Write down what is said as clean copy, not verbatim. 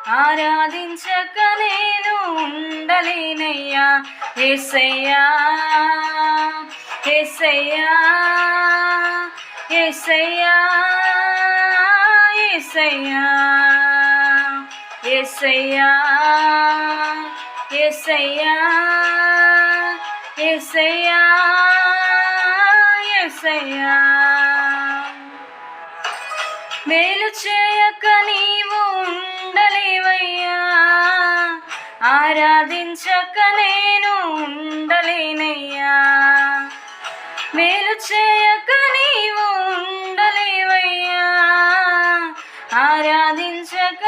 ఆరాధించక నేను ఉండలేనయ్యా. యేసయ్యా యేసయ్యా యేసయ్యా యేసయ్యా యేసయ్యా యేసయ్యా యేసయ్యా యేసయ్యా మేలు చేయక నీవు ఉండలేవయ్యా. ఆరాధించక నేను ఉండలేనయ్యా. మేలు చేయక నీవు ఉండలేవయ్యా. ఆరాధించక